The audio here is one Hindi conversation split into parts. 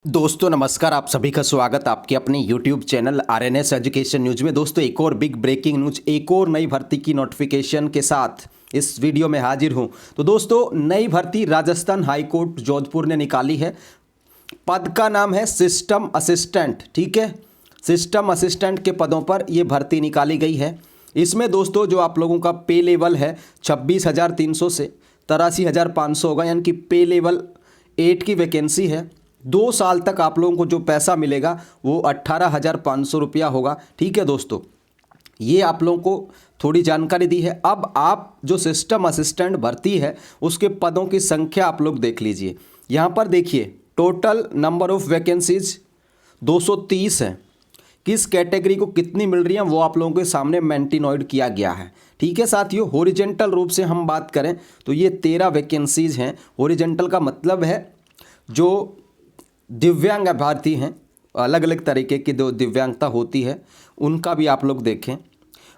दोस्तों नमस्कार, आप सभी का स्वागत आपके अपने YouTube channel RNS education news में। दोस्तों एक और बिग ब्रेकिंग न्यूज, एक और नई भर्ती की नोटिफिकेशन के साथ इस वीडियो में हाजिर हूं। तो दोस्तों नई भर्ती राजस्थान हाई कोर्ट जोधपुर ने निकाली है। पद का नाम है सिस्टम असिस्टेंट। ठीक है, सिस्टम असिस्टेंट के पदों पर यह भर्ती निकाली गई है। इसमें दोस्तों जो आप लोगों का पे लेवल है 26,300 से 83,500 होगा, यानी कि पे लेवल 8 की वैकेंसी है। 2 साल तक आप लोगों को जो पैसा मिलेगा वो 18,500 रुपया होगा। ठीक है दोस्तों, ये आप लोगों को थोड़ी जानकारी दी है। अब आप जो सिस्टम असिस्टेंट भर्ती है उसके पदों की संख्या आप लोग देख लीजिए। यहाँ पर देखिए टोटल नंबर ऑफ वैकेंसीज 230 है। किस कैटेगरी को कितनी मिल रही है वो आप लोगों के सामने मेंटिनॉइड किया गया है। ठीक है साथियों, हॉरिजॉन्टल रूप से हम बात करें तो ये 13 वैकेंसीज हैं। हॉरिजॉन्टल का मतलब है जो दिव्यांग अभ्यर्थी हैं, अलग अलग तरीके की जो दिव्यांगता होती है उनका भी आप लोग देखें।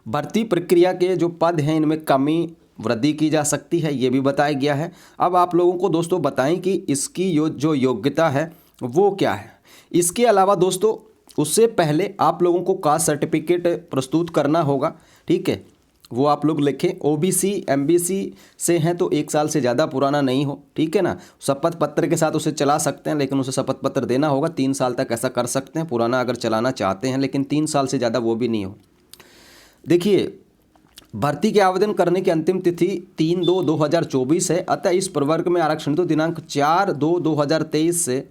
भर्ती प्रक्रिया के जो पद हैं इनमें कमी वृद्धि की जा सकती है, ये भी बताया गया है। अब आप लोगों को दोस्तों बताएं कि इसकी जो योग्यता है वो क्या है। इसके अलावा दोस्तों उससे पहले आप लोगों को कास्ट सर्टिफिकेट प्रस्तुत करना होगा। ठीक है, वो आप लोग लिखें। ओबीसी एमबीसी से हैं तो 1 साल से ज़्यादा पुराना नहीं हो। ठीक है ना, शपथ पत्र के साथ उसे चला सकते हैं, लेकिन उसे शपथ पत्र देना होगा। 3 साल तक ऐसा कर सकते हैं पुराना अगर चलाना चाहते हैं, लेकिन 3 साल से ज़्यादा वो भी नहीं हो। देखिए भर्ती के आवेदन करने की अंतिम तिथि 3/2/2024 है। अतः इस प्रवर्ग में आरक्षण तो दिनांक 4/2/2023 से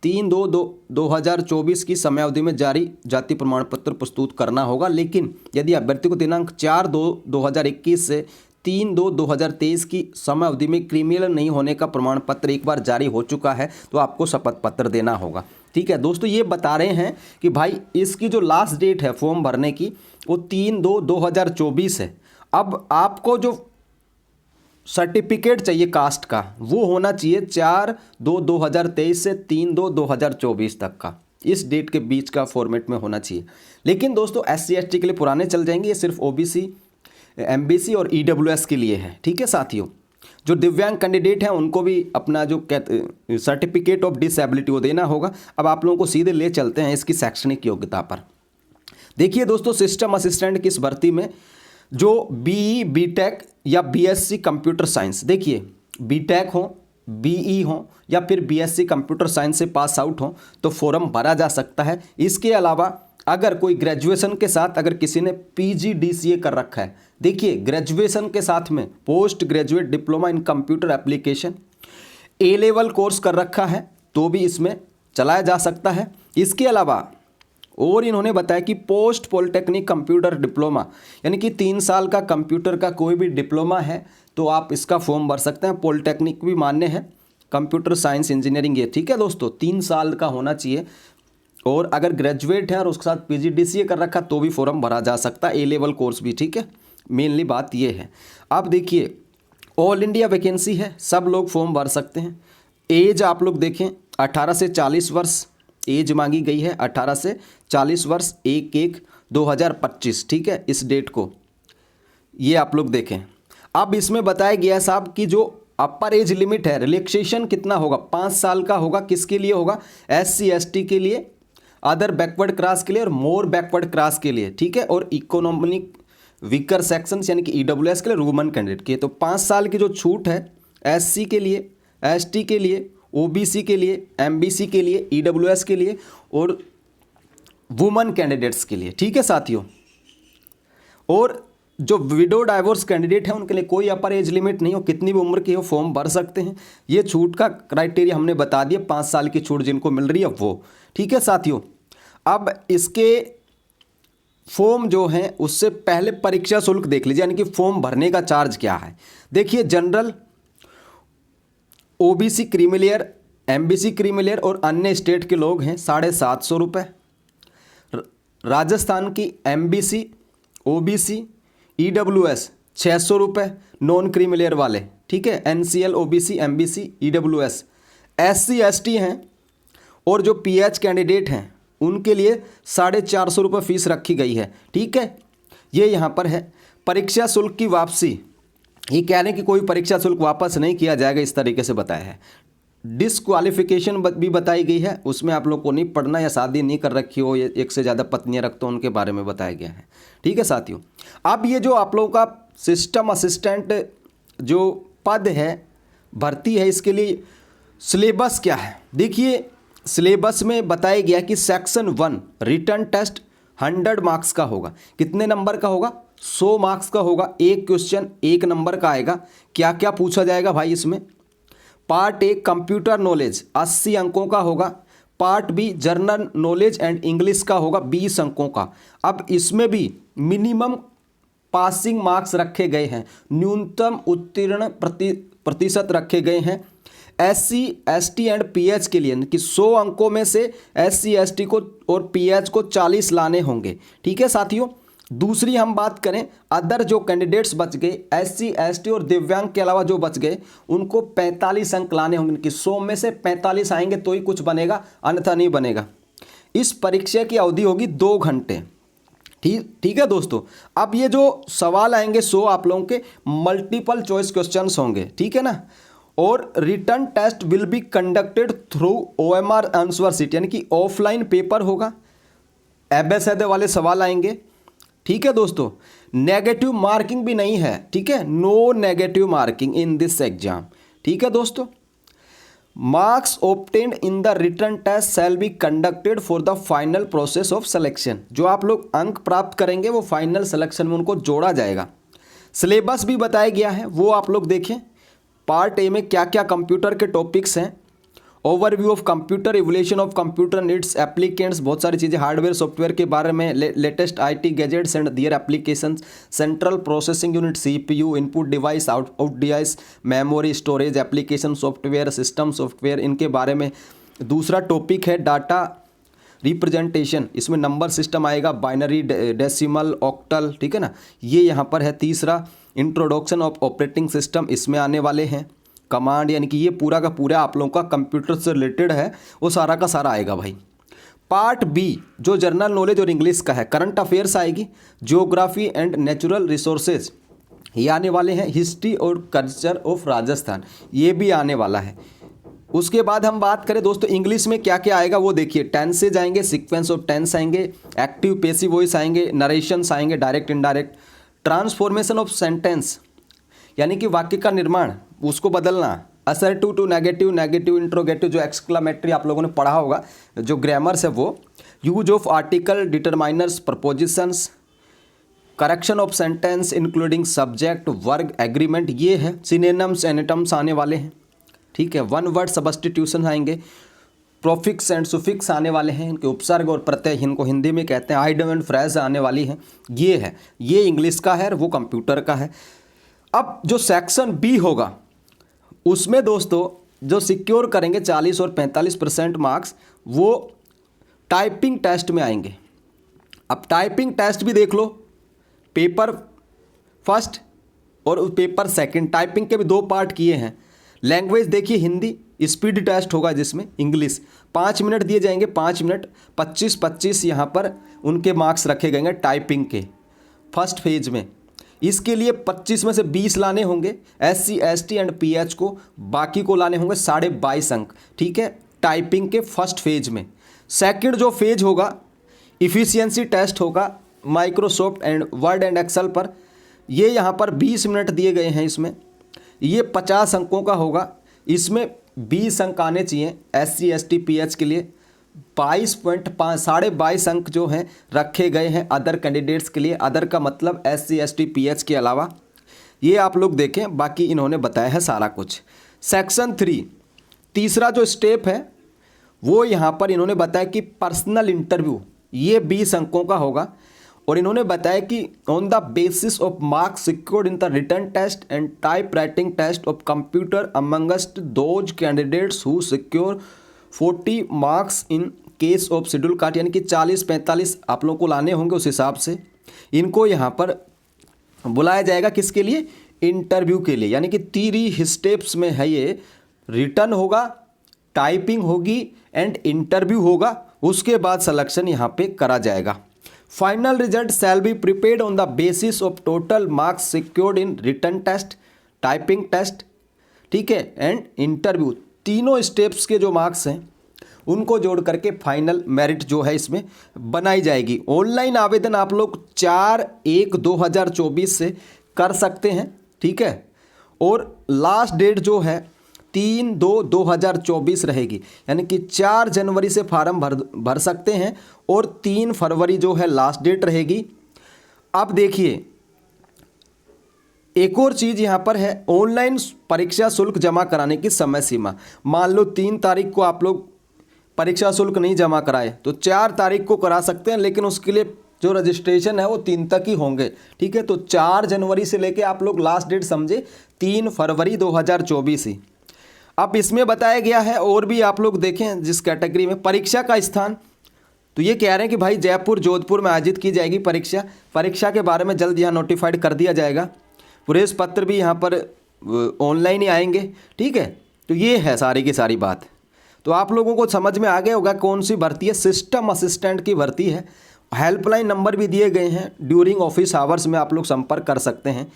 3/2/2024 की समयावधि में जारी जाति प्रमाण पत्र प्रस्तुत करना होगा। लेकिन यदि अभ्यर्थी को दिनांक 4/2/2021 से 3/2/2023 की समयावधि में क्रिमिनल नहीं होने का प्रमाण पत्र एक बार जारी हो चुका है तो आपको शपथ पत्र देना होगा। ठीक है दोस्तों, ये बता रहे हैं कि भाई इसकी जो लास्ट डेट है फॉर्म भरने की वो 3/2/2024 है। अब आपको जो सर्टिफिकेट चाहिए कास्ट का वो होना चाहिए 4/2/2023 से 3/2/2024 तक का, इस डेट के बीच का फॉर्मेट में होना चाहिए। लेकिन दोस्तों SC ST के लिए पुराने चल जाएंगे, ये सिर्फ OBC MBC और EWS के लिए है। ठीक है साथियों, जो दिव्यांग कैंडिडेट हैं उनको भी अपना जो सर्टिफिकेट ऑफ डिसेबिलिटी वो देना होगा। अब आप लोगों को सीधे ले चलते हैं इसकी शैक्षणिक योग्यता पर। देखिए दोस्तों सिस्टम असिस्टेंट की इस भर्ती में जो BE BTech या BSc कंप्यूटर साइंस, देखिए BTech हो, BE हो या फिर BSc कंप्यूटर साइंस से पास आउट हो तो फॉर्म भरा जा सकता है। इसके अलावा अगर कोई ग्रेजुएशन के साथ अगर किसी ने PG DCA कर रखा है, देखिए ग्रेजुएशन के साथ में post graduate diploma in computer application A level course कर रखा है तो भी इसमें चलाया जा सकता है। इसके अलावा और इन्होंने बताया कि पोस्ट पॉलिटेक्निक कंप्यूटर डिप्लोमा, यानी कि 3 साल का कंप्यूटर का कोई भी डिप्लोमा है तो आप इसका फॉर्म भर सकते हैं। पॉलिटेक्निक भी मान्य है, कंप्यूटर साइंस इंजीनियरिंग ये। ठीक है दोस्तों, 3 साल का होना चाहिए। और अगर ग्रेजुएट है और उसके साथ PG DCA कर रखा तो भी फॉर्म भरा जा सकता है, A लेवल कोर्स भी। ठीक है, मेनली बात ये है। अब देखिए ऑल इंडिया वैकेंसी है, सब लोग फॉर्म भर सकते हैं। एज आप लोग देखें 18 से 40 वर्ष एज मांगी गई है, 18 से 40 वर्ष 1/1/2025। ठीक है, इस डेट को ये आप लोग देखें। अब इसमें बताया गया है साहब कि जो अपर एज लिमिट है रिलैक्सेशन कितना होगा, 5 साल का होगा। किसके लिए होगा? SC ST के लिए, अदर बैकवर्ड क्लास के लिए और मोर बैकवर्ड क्लास के लिए। ठीक है, और इकोनॉमिक वीकर सेक्शंस यानी कि EWS के लिए, वुमन कैंडिडेट के। तो 5 साल की जो छूट है SC के लिए, ST के लिए, OBC के लिए, MBC के लिए, EWS के लिए और वुमन कैंडिडेट्स के लिए। ठीक है साथियों, और जो विडो डाइवोर्स कैंडिडेट है उनके लिए कोई अपर एज लिमिट नहीं हो, कितनी भी उम्र की हो फॉर्म भर सकते हैं। ये छूट का क्राइटेरिया हमने बता दिया, 5 साल की छूट जिनको मिल रही है वो। ठीक है साथियों, अब इसके फॉर्म जो हैं उससे पहले परीक्षा शुल्क देख लीजिए, यानी कि फॉर्म भरने का चार्ज क्या है। देखिए general, OBC creamy layer, MBC creamy layer और अन्य स्टेट के लोग हैं 750 रुपये। राजस्थान की MBC OBC EWS 600 रुपये, नॉन क्रीमिलियर वाले। ठीक है, NCL OBC MBC EWS। SC ST हैं और जो PH कैंडिडेट हैं उनके लिए 450 रुपये फीस रखी गई है। ठीक है, ये यहाँ पर है। परीक्षा शुल्क की वापसी, ये कह रहे हैं कि कोई परीक्षा शुल्क वापस नहीं किया जाएगा, इस तरीके से बताया है। डिसक्वालिफिकेशन भी बताई गई है, उसमें आप लोग को नहीं पढ़ना, या शादी नहीं कर रखी हो, या एक से ज़्यादा पत्नियां रखते हो, उनके बारे में बताया गया है। ठीक है साथियों, अब ये जो आप लोगों का सिस्टम असिस्टेंट जो पद है, भर्ती है, इसके लिए सिलेबस क्या है देखिए। सिलेबस में बताया गया कि सेक्शन 1 रिटन टेस्ट 100 मार्क्स का होगा। कितने नंबर का होगा? 100 मार्क्स का होगा। एक क्वेश्चन 1 नंबर का आएगा। क्या क्या पूछा जाएगा भाई इसमें? पार्ट ए कंप्यूटर नॉलेज 80 अंकों का होगा। Part B general knowledge and English का होगा 20 अंकों का। अब इसमें भी मिनिमम पासिंग मार्क्स रखे गए हैं, न्यूनतम उत्तीर्ण प्रतिशत रखे गए हैं। SC ST एंड PH के लिए कि 100 अंकों में से SC ST को और PH को 40 लाने होंगे। ठीक है साथियों। दूसरी हम बात करें, अदर जो कैंडिडेट्स बच गए, SC ST और दिव्यांग के अलावा जो बच गए, उनको 45 अंक लाने होंगे कि 100 में से 45 आएंगे तो ही कुछ बनेगा, अन्यथा नहीं बनेगा। इस परीक्षा की अवधि होगी 2 घंटे। ठीक है दोस्तों। अब ये जो सवाल आएंगे 100 आप लोगों के मल्टीपल चॉइस क्वेश्चंस होंगे, ठीक है ना। और written test will be conducted through OMR answer sheet, यानी कि ऑफलाइन पेपर होगा। एबेसैदे वाले सवाल आएंगे। ठीक है दोस्तों। नेगेटिव मार्किंग भी नहीं है, ठीक है, no negative marking in this exam. ठीक है दोस्तों। Marks obtained in the written test shall be conducted for the final process of selection. जो आप लोग अंक प्राप्त करेंगे वो फाइनल सिलेक्शन में उनको जोड़ा जाएगा। सिलेबस भी बताया गया है, वो आप लोग देखें। पार्ट ए में क्या क्या कंप्यूटर के टॉपिक्स हैं, overview of computer, evolution of computer needs, applicants, बहुत सारी चीज़ें, हार्डवेयर सॉफ्टवेयर के बारे में, latest IT gadgets and their applications, central processing unit CPU, input device, output device, memory, storage, application software, system software, इनके बारे में। दूसरा टॉपिक है डाटा रिप्रेजेंटेशन, इसमें नंबर सिस्टम आएगा, बाइनरी, डेसिमल, ऑक्टल, ठीक है ना, ये यहाँ पर है। तीसरा इंट्रोडक्शन ऑफ ऑपरेटिंग सिस्टम, इसमें आने वाले हैं। कमांड, यानी कि ये पूरा का पूरा आप लोगों का कंप्यूटर से रिलेटेड है, वो सारा का सारा आएगा भाई। पार्ट बी जो जनरल नॉलेज और इंग्लिश का है, करंट अफेयर्स आएगी, जियोग्राफी एंड नेचुरल रिसोर्सेज ये आने वाले हैं, हिस्ट्री और कल्चर ऑफ राजस्थान ये भी आने वाला है। उसके बाद हम बात करें दोस्तों इंग्लिश में क्या क्या आएगा वो देखिए। टेंसेज आएंगे, सीक्वेंस ऑफ टेंस आएंगे, एक्टिव पेसिव वॉइस आएंगे, नरेशंस आएंगे, direct indirect, transformation of sentence यानी कि वाक्य का निर्माण, उसको बदलना, assertive to negative, negative interrogative, जो एक्सक्लामेटरी आप लोगों ने पढ़ा होगा, जो ग्रामर्स है वो, use of article, determiners, prepositions, correction of sentence including subject, verb, agreement, ये है। सिनोनिम्स, एंटोनिम्स आने वाले हैं, ठीक है। वन वर्ड सब्स्टिट्यूशन आएंगे, प्रोफिक्स एंड सुफिक्स आने वाले हैं, इनके उपसर्ग और प्रत्यय, इनको हिंदी में कहते हैं, आइडियम एंड फ्रेज आने वाली हैं। ये है, ये इंग्लिश का है, वो कंप्यूटर का है। अब जो सेक्शन बी होगा उसमें दोस्तों जो सिक्योर करेंगे 40 और 45% मार्क्स, वो टाइपिंग टेस्ट में आएंगे। अब टाइपिंग टेस्ट भी देख लो, पेपर फर्स्ट और पेपर सेकंड, टाइपिंग के भी 2 पार्ट किए हैं। लैंग्वेज देखिए हिंदी, स्पीड टेस्ट होगा जिसमें इंग्लिश 5 मिनट दिए जाएंगे, 5 मिनट 25-25 यहाँ पर उनके मार्क्स रखे गए टाइपिंग के फर्स्ट फेज में। इसके लिए 25 में से 20 लाने होंगे SC ST एंड PH को, बाकी को लाने होंगे 22.5 अंक, ठीक है, टाइपिंग के फर्स्ट फेज में। सेकंड जो फेज होगा इफ़िशियंसी टेस्ट होगा Microsoft and Word and Excel पर, ये यहाँ पर 20 मिनट दिए गए हैं इसमें, ये 50 अंकों का होगा। इसमें 20 अंक आने चाहिए SC ST PH के लिए, 22.5 अंक जो हैं रखे गए हैं अदर कैंडिडेट्स के लिए। अदर का मतलब SC ST PH के अलावा, ये आप लोग देखें, बाकी इन्होंने बताया है सारा कुछ। सेक्शन 3 तीसरा जो स्टेप है वो यहाँ पर इन्होंने बताया कि पर्सनल इंटरव्यू, ये 20 अंकों का होगा। और इन्होंने बताया कि on the basis of marks secured in the written test and type writing test of computer amongst those candidates who secure 40 marks in case of schedule caste, यानी कि 40-45 आप लोगों को लाने होंगे। उस हिसाब से इनको यहाँ पर बुलाया जाएगा, किसके लिए? इंटरव्यू के लिए। यानी कि 3 स्टेप्स में है ये, रिटन होगा, टाइपिंग होगी एंड इंटरव्यू होगा। उसके बाद सिलेक्शन यहाँ पे करा जाएगा। Final result shall be prepared on the basis of total marks secured in written test, typing test, ठीक है, एंड इंटरव्यू। तीनों स्टेप्स के जो मार्क्स हैं उनको जोड़ करके फाइनल मेरिट जो है इसमें बनाई जाएगी। ऑनलाइन आवेदन आप लोग 4/1/2024 से कर सकते हैं, ठीक है। और लास्ट डेट जो है 3/2/2024 रहेगी, यानी कि 4 जनवरी से फार्म भर सकते हैं और 3 फरवरी जो है लास्ट डेट रहेगी। अब देखिए एक और चीज़ यहाँ पर है, ऑनलाइन परीक्षा शुल्क जमा कराने की समय सीमा। मान लो 3 तारीख को आप लोग परीक्षा शुल्क नहीं जमा कराए तो 4 तारीख को करा सकते हैं, लेकिन उसके लिए जो रजिस्ट्रेशन है वो 3 तक ही होंगे, ठीक है। तो 4 जनवरी से लेके आप लोग लास्ट डेट समझे 3 फरवरी 2024 ही। अब इसमें बताया गया है और भी आप लोग देखें जिस कैटेगरी में परीक्षा का स्थान, तो ये कह रहे हैं कि भाई जयपुर जोधपुर में आयोजित की जाएगी परीक्षा के बारे में जल्द यहाँ नोटिफाइड कर दिया जाएगा। प्रवेश पत्र भी यहाँ पर ऑनलाइन ही आएंगे, ठीक है। तो ये है सारी की सारी बात। तो आप लोगों को समझ में आ गया होगा कौन सी भर्ती है, सिस्टम असिस्टेंट की भर्ती है। हेल्पलाइन नंबर भी दिए गए हैं, ड्यूरिंग ऑफिस आवर्स में आप लोग संपर्क कर सकते हैं,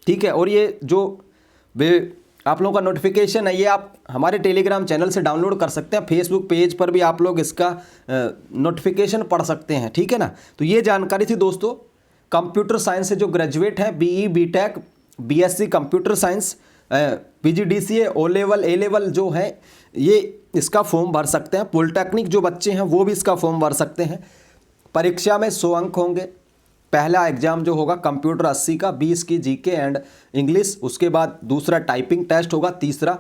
ठीक है। और ये जो आप लोगों का नोटिफिकेशन है ये आप हमारे टेलीग्राम चैनल से डाउनलोड कर सकते हैं, फेसबुक पेज पर भी आप लोग इसका नोटिफिकेशन पढ़ सकते हैं, ठीक है ना। तो ये जानकारी थी दोस्तों कंप्यूटर साइंस से जो ग्रेजुएट हैं, BE BTech BSc computer science PGDCA O level A level जो है ये इसका फॉर्म भर सकते हैं। पॉलिटेक्निक जो बच्चे हैं वो भी इसका फॉर्म भर सकते हैं। परीक्षा में 100 अंक होंगे। पहला एग्जाम जो होगा कंप्यूटर 80 का, 20 की जीके एंड इंग्लिश, उसके बाद दूसरा टाइपिंग टेस्ट होगा, तीसरा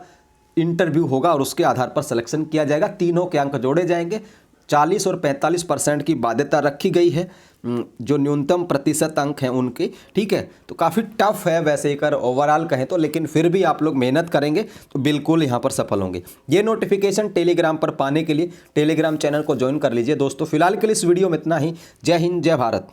इंटरव्यू होगा और उसके आधार पर सिलेक्शन किया जाएगा। तीनों के अंक जोड़े जाएंगे। 40 और 45% की बाध्यता रखी गई है, जो न्यूनतम प्रतिशत अंक हैं उनके, ठीक है। तो काफ़ी टफ है वैसे एक ओवरऑल कहें तो, लेकिन फिर भी आप लोग मेहनत करेंगे तो बिल्कुल यहाँ पर सफल होंगे। ये नोटिफिकेशन टेलीग्राम पर पाने के लिए टेलीग्राम चैनल को ज्वाइन कर लीजिए दोस्तों। फिलहाल के लिए इस वीडियो में इतना ही। जय हिंद, जय भारत।